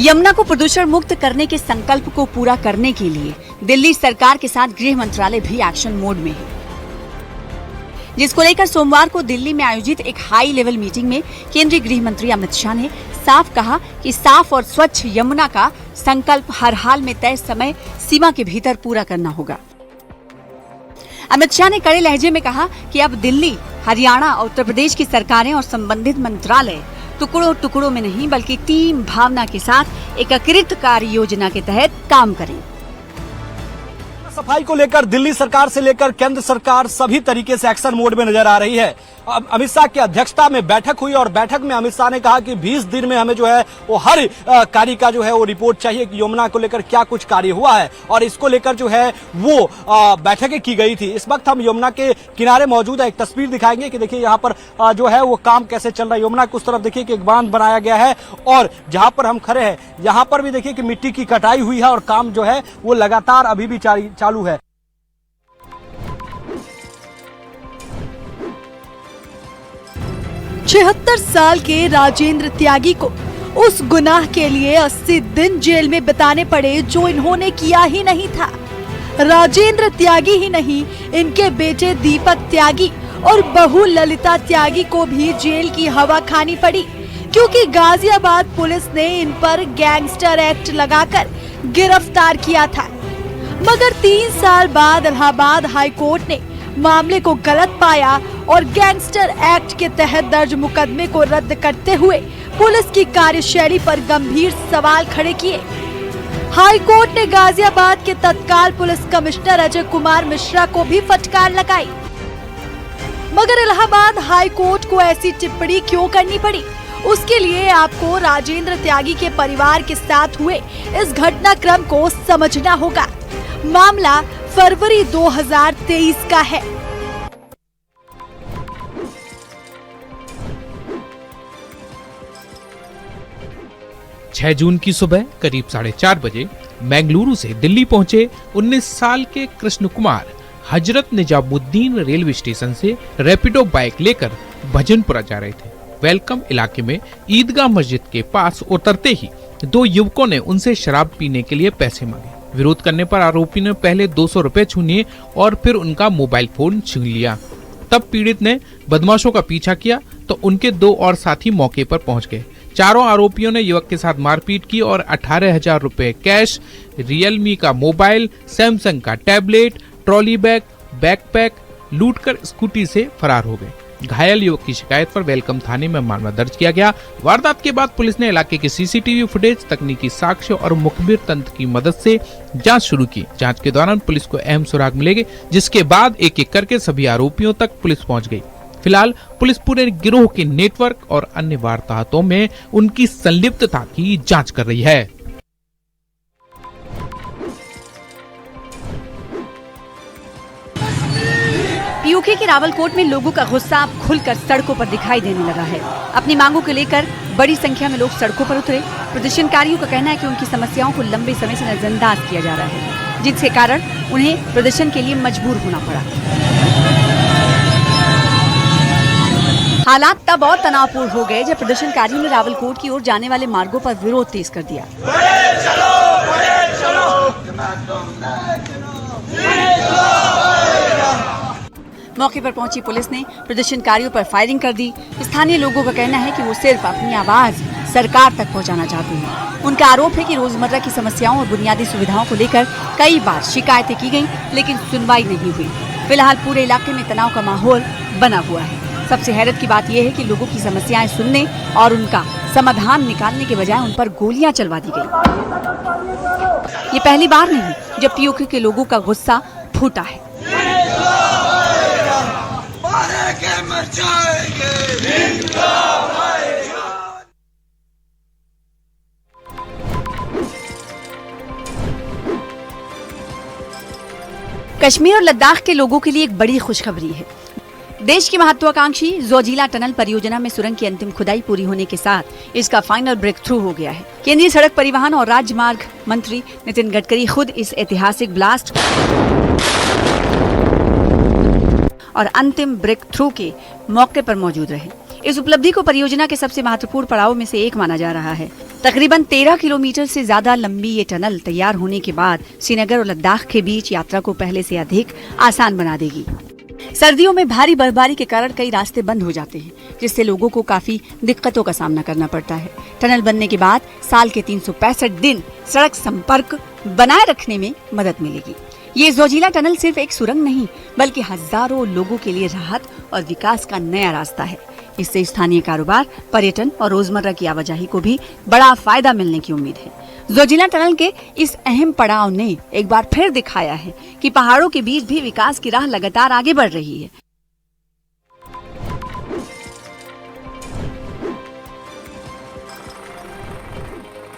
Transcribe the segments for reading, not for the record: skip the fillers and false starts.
यमुना को प्रदूषण मुक्त करने के संकल्प को पूरा करने के लिए दिल्ली सरकार के साथ गृह मंत्रालय भी एक्शन मोड में है, जिसको लेकर सोमवार को दिल्ली में आयोजित एक हाई लेवल मीटिंग में केंद्रीय गृह मंत्री अमित शाह ने साफ कहा कि साफ और स्वच्छ यमुना का संकल्प हर हाल में तय समय सीमा के भीतर पूरा करना होगा। अमित शाह ने कड़े लहजे में कहा कि अब दिल्ली, हरियाणा और उत्तर प्रदेश की सरकारें और संबंधित मंत्रालय टुकड़ों टुकड़ों में नहीं बल्कि टीम भावना के साथ एकीकृत कार्य योजना के तहत काम करें। सफाई को लेकर दिल्ली सरकार से लेकर केंद्र सरकार सभी तरीके से एक्शन मोड में नजर आ रही है। अमित शाह की अध्यक्षता में बैठक हुई और बैठक में अमित शाह ने कहा कि 20 दिन में हमें जो है वो हर कार्य का जो है वो रिपोर्ट चाहिए कि यमुना को लेकर क्या कुछ कार्य हुआ है और इसको लेकर जो है वो बैठकें की गई थी। इस वक्त हम यमुना के किनारे मौजूद है, एक तस्वीर दिखाएंगे कि देखिए यहाँ पर जो है वो काम कैसे चल रहा है। यमुना के उस तरफ देखिए कि एक बांध बनाया गया है और जहां पर हम खड़े हैं यहाँ पर भी देखिए कि मिट्टी की कटाई हुई है और काम जो है वो लगातार अभी भी चालू है। छिहत्तर साल के राजेंद्र त्यागी को उस गुनाह के लिए 80 दिन जेल में बिताने पड़े जो इन्होंने किया ही नहीं था। राजेंद्र त्यागी ही नहीं, इनके बेटे दीपक त्यागी और बहू ललिता त्यागी को भी जेल की हवा खानी पड़ी, क्योंकि गाजियाबाद पुलिस ने इन पर गैंगस्टर एक्ट लगाकर गिरफ्तार किया था। मगर 3 साल बाद इलाहाबाद हाई कोर्ट ने मामले को गलत पाया और गैंगस्टर एक्ट के तहत दर्ज मुकदमे को रद्द करते हुए पुलिस की कार्यशैली पर गंभीर सवाल खड़े किए। हाई कोर्ट ने गाजियाबाद के तत्काल पुलिस कमिश्नर अजय कुमार मिश्रा को भी फटकार लगाई। मगर इलाहाबाद हाई कोर्ट को ऐसी टिप्पणी क्यों करनी पड़ी? उसके लिए आपको राजेंद्र त्यागी के परिवार के साथ हुए इस घटनाक्रम को समझना होगा। मामला फरवरी 2023 का है। छह जून की सुबह करीब 4:30 बजे बेंगलुरु से दिल्ली पहुंचे 19 साल के कृष्ण कुमार हजरत निजामुद्दीन रेलवे स्टेशन से रैपिडो बाइक लेकर भजनपुरा जा रहे थे। वेलकम इलाके में ईदगाह मस्जिद के पास उतरते ही 2 युवकों ने उनसे शराब पीने के लिए पैसे मांगे। विरोध करने पर आरोपी ने पहले 200 रुपए छीने और फिर उनका मोबाइल फोन छीन लिया। तब पीड़ित ने बदमाशों का पीछा किया तो उनके 2 और साथी मौके पर पहुंच गए। चारों आरोपियों ने युवक के साथ मारपीट की और 18,000 रुपए कैश, रियलमी का मोबाइल, सैमसंग का टैबलेट, ट्रॉली बैग, बैकपैक लूटकर स्कूटी से फरार हो गए। घायल युवक की शिकायत पर वेलकम थाने में मामला दर्ज किया गया। वारदात के बाद पुलिस ने इलाके के सीसीटीवी फुटेज, तकनीकी साक्ष्य और मुखबिर तंत्र की मदद से जांच शुरू की। जांच के दौरान पुलिस को अहम सुराग मिलेंगे, जिसके बाद एक एक करके सभी आरोपियों तक पुलिस पहुंच गई। फिलहाल पुलिस पूरे गिरोह के नेटवर्क और अन्य वारदातों में उनकी संलिप्तता की जांच कर रही है। पीओके के रावलकोट में लोगों का गुस्सा अब खुलकर सड़कों पर दिखाई देने लगा है। अपनी मांगों को लेकर बड़ी संख्या में लोग सड़कों पर उतरे। प्रदर्शनकारियों का कहना है कि उनकी समस्याओं को लंबे समय से नजरअंदाज किया जा रहा है, जिसके कारण उन्हें प्रदर्शन के लिए मजबूर होना पड़ा। हालात तब और तनावपूर्ण हो गए जब प्रदर्शनकारियों ने रावलकोट की ओर जाने वाले मार्गों पर विरोध तेज कर दिया। मौके पर पहुंची पुलिस ने प्रदर्शनकारियों पर फायरिंग कर दी। स्थानीय लोगों का कहना है कि वो सिर्फ अपनी आवाज सरकार तक पहुंचाना चाहते हैं। उनका आरोप है कि रोजमर्रा की समस्याओं और बुनियादी सुविधाओं को लेकर कई बार शिकायतें की गईं, लेकिन सुनवाई नहीं हुई। फिलहाल पूरे इलाके में तनाव का माहौल बना हुआ है। सबसे हैरत की बात यह है कि लोगों की समस्याएं सुनने और उनका समाधान निकालने के बजाय उन पर गोलियां चलवा दी गई। ये पहली बार नहीं जब पीओके के लोगों का गुस्सा फूटा है। कश्मीर और लद्दाख के लोगों के लिए एक बड़ी खुशखबरी है। देश की महत्वाकांक्षी जोजिला टनल परियोजना में सुरंग की अंतिम खुदाई पूरी होने के साथ इसका फाइनल ब्रेक थ्रू हो गया है। केंद्रीय सड़क परिवहन और राजमार्ग मंत्री नितिन गडकरी खुद इस ऐतिहासिक ब्लास्ट और अंतिम ब्रेक थ्रू के मौके पर मौजूद रहे। इस उपलब्धि को परियोजना के सबसे महत्वपूर्ण पड़ाव में से एक माना जा रहा है। तकरीबन 13 किलोमीटर से ज्यादा लंबी ये टनल तैयार होने के बाद श्रीनगर और लद्दाख के बीच यात्रा को पहले से अधिक आसान बना देगी। सर्दियों में भारी बर्फबारी के कारण कई रास्ते बंद हो जाते हैं, जिससे लोगों को काफी दिक्कतों का सामना करना पड़ता है। टनल बनने के बाद साल के 365 दिन सड़क संपर्क बनाए रखने में मदद मिलेगी। ये जोजिला टनल सिर्फ एक सुरंग नहीं, बल्कि हजारों लोगों के लिए राहत और विकास का नया रास्ता है। इससे स्थानीय कारोबार, पर्यटन और रोजमर्रा की आवाजाही को भी बड़ा फायदा मिलने की उम्मीद है। जोजिला टनल के इस अहम पड़ाव ने एक बार फिर दिखाया है कि पहाड़ों के बीच भी विकास की राह लगातार आगे बढ़ रही है।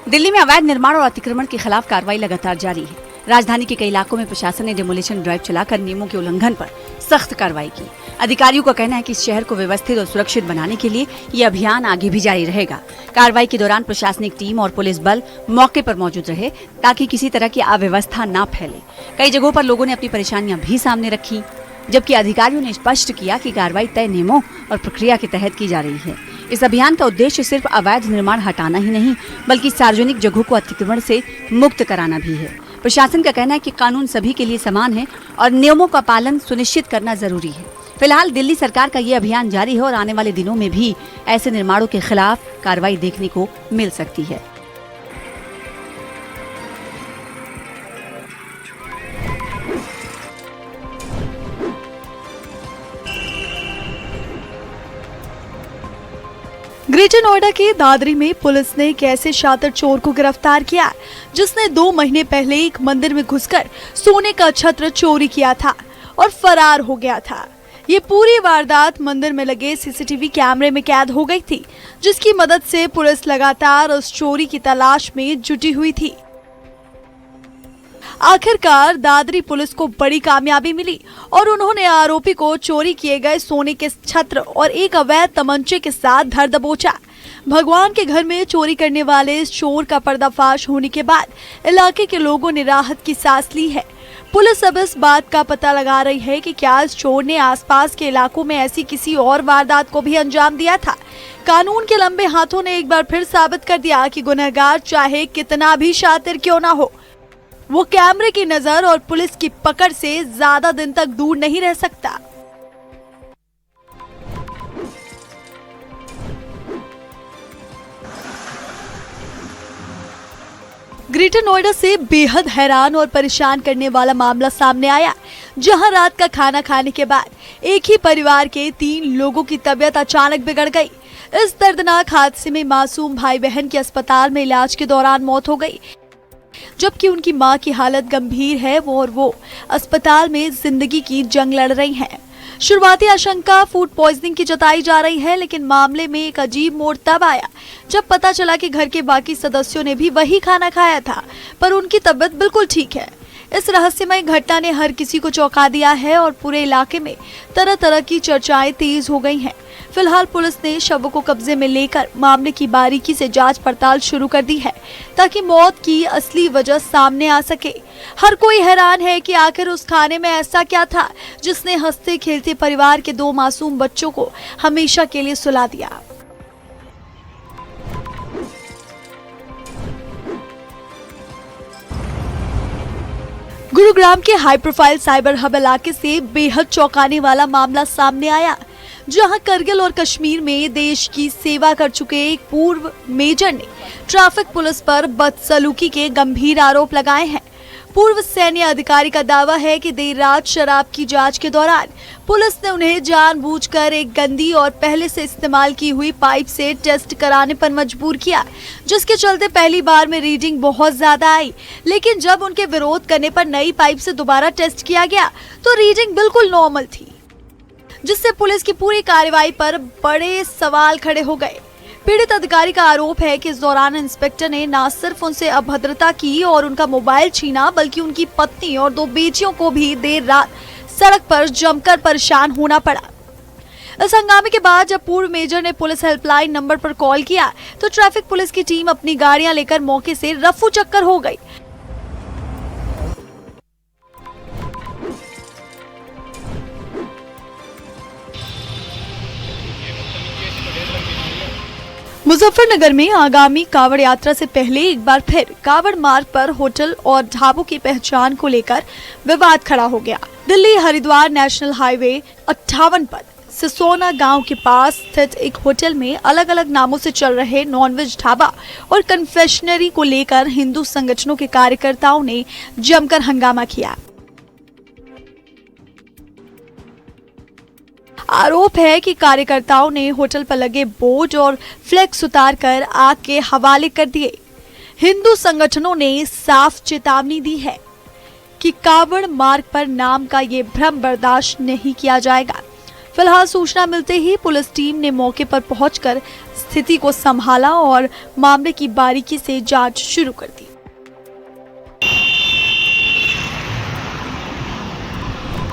दिल्ली में अवैध निर्माण और अतिक्रमण के खिलाफ कार्रवाई लगातार जारी है। राजधानी के कई इलाकों में प्रशासन ने डेमोलिशन ड्राइव चलाकर नियमों के उल्लंघन पर सख्त कार्रवाई की। अधिकारियों का कहना है कि इस शहर को व्यवस्थित और सुरक्षित बनाने के लिए ये अभियान आगे भी जारी रहेगा। कार्रवाई के दौरान प्रशासनिक टीम और पुलिस बल मौके पर मौजूद रहे ताकि किसी तरह की अव्यवस्था न फैले। कई जगहों पर लोगों ने अपनी परेशानियां भी सामने रखी, जबकि अधिकारियों ने स्पष्ट किया कि कार्रवाई तय नियमों और प्रक्रिया के तहत की जा रही है। इस अभियान का उद्देश्य सिर्फ अवैध निर्माण हटाना ही नहीं, बल्कि सार्वजनिक जगहों को अतिक्रमण से मुक्त कराना भी है। प्रशासन का कहना है कि कानून सभी के लिए समान है और नियमों का पालन सुनिश्चित करना जरूरी है। फिलहाल दिल्ली सरकार का ये अभियान जारी है और आने वाले दिनों में भी ऐसे निर्माणों के खिलाफ कार्रवाई देखने को मिल सकती है। ग्रेटर नोएडा के दादरी में पुलिस ने एक ऐसे शातिर चोर को गिरफ्तार किया जिसने 2 महीने पहले एक मंदिर में घुसकर सोने का छत्र चोरी किया था और फरार हो गया था। ये पूरी वारदात मंदिर में लगे सीसीटीवी कैमरे में कैद हो गई थी, जिसकी मदद से पुलिस लगातार उस चोरी की तलाश में जुटी हुई थी। आखिरकार दादरी पुलिस को बड़ी कामयाबी मिली और उन्होंने आरोपी को चोरी किए गए सोने के छत्र और एक अवैध तमंचे के साथ धर दबोचा। भगवान के घर में चोरी करने वाले इस चोर का पर्दाफाश होने के बाद इलाके के लोगों ने राहत की सांस ली है। पुलिस अब इस बात का पता लगा रही है कि क्या इस चोर ने आसपास के इलाकों में ऐसी किसी और वारदात को भी अंजाम दिया था। कानून के लंबे हाथों ने एक बार फिर साबित कर दिया कि गुनहगार चाहे कितना भी शातिर क्यों ना हो, वो कैमरे की नजर और पुलिस की पकड़ से ज्यादा दिन तक दूर नहीं रह सकता। ग्रेटर नोएडा से बेहद हैरान और परेशान करने वाला मामला सामने आया, जहां रात का खाना खाने के बाद एक ही परिवार के 3 लोगों की तबीयत अचानक बिगड़ गई। इस दर्दनाक हादसे में मासूम भाई बहन की अस्पताल में इलाज के दौरान मौत हो गई, जबकि उनकी मां की हालत गंभीर है और वो अस्पताल में जिंदगी की जंग लड़ रही हैं। शुरुआती आशंका फूड पॉइजनिंग की जताई जा रही है, लेकिन मामले में एक अजीब मोड़ तब आया जब पता चला कि घर के बाकी सदस्यों ने भी वही खाना खाया था, पर उनकी तबीयत बिल्कुल ठीक है। इस रहस्यमय घटना ने हर किसी को चौंका दिया है और पूरे इलाके में तरह तरह की चर्चाएं तेज हो गई हैं। फिलहाल पुलिस ने शवों को कब्जे में लेकर मामले की बारीकी से जांच पड़ताल शुरू कर दी है, ताकि मौत की असली वजह सामने आ सके। हर कोई हैरान है कि आखिर उस खाने में ऐसा क्या था जिसने हंसते खेलते परिवार के 2 मासूम बच्चों को हमेशा के लिए सुला दिया। गुरुग्राम के हाई प्रोफाइल साइबर हब इलाके से बेहद चौंकाने वाला मामला सामने आया, जहां करगिल और कश्मीर में देश की सेवा कर चुके एक पूर्व मेजर ने ट्रैफिक पुलिस पर बदसलूकी के गंभीर आरोप लगाए हैं। पूर्व सैन्य अधिकारी का दावा है कि देर रात शराब की जांच के दौरान पुलिस ने उन्हें जानबूझकर एक गंदी और पहले से इस्तेमाल की हुई पाइप से टेस्ट कराने पर मजबूर किया, जिसके चलते पहली बार में रीडिंग बहुत ज्यादा आई, लेकिन जब उनके विरोध करने पर नई पाइप से दोबारा टेस्ट किया गया तो रीडिंग बिल्कुल नॉर्मल थी, जिससे पुलिस की पूरी कार्रवाई पर बड़े सवाल खड़े हो गए। पीड़ित अधिकारी का आरोप है कि इस दौरान इंस्पेक्टर ने न सिर्फ उनसे अभद्रता की और उनका मोबाइल छीना, बल्कि उनकी पत्नी और 2 बेटियों को भी देर रात सड़क पर जमकर परेशान होना पड़ा। इस हंगामे के बाद जब पूर्व मेजर ने पुलिस हेल्पलाइन नंबर पर कॉल किया तो ट्रैफिक पुलिस की टीम अपनी गाड़ियां लेकर मौके से रफू चक्कर हो गई। मुजफ्फरनगर में आगामी कावड़ यात्रा से पहले एक बार फिर कावड़ मार्ग पर होटल और ढाबों की पहचान को लेकर विवाद खड़ा हो गया। दिल्ली हरिद्वार नेशनल हाईवे 58 पर सिसोना गांव के पास स्थित एक होटल में अलग अलग नामों से चल रहे नॉनवेज ढाबा और कन्फेक्शनरी को लेकर हिंदू संगठनों के कार्यकर्ताओं ने जमकर हंगामा किया। आरोप है कि कार्यकर्ताओं ने होटल पर लगे बोर्ड और फ्लेक्स उतारकर आग के हवाले कर दिए। हिंदू संगठनों ने साफ चेतावनी दी है कि कावड़ मार्ग पर नाम का ये भ्रम बर्दाश्त नहीं किया जाएगा। फिलहाल सूचना मिलते ही पुलिस टीम ने मौके पर पहुंचकर स्थिति को संभाला और मामले की बारीकी से जांच शुरू कर दी।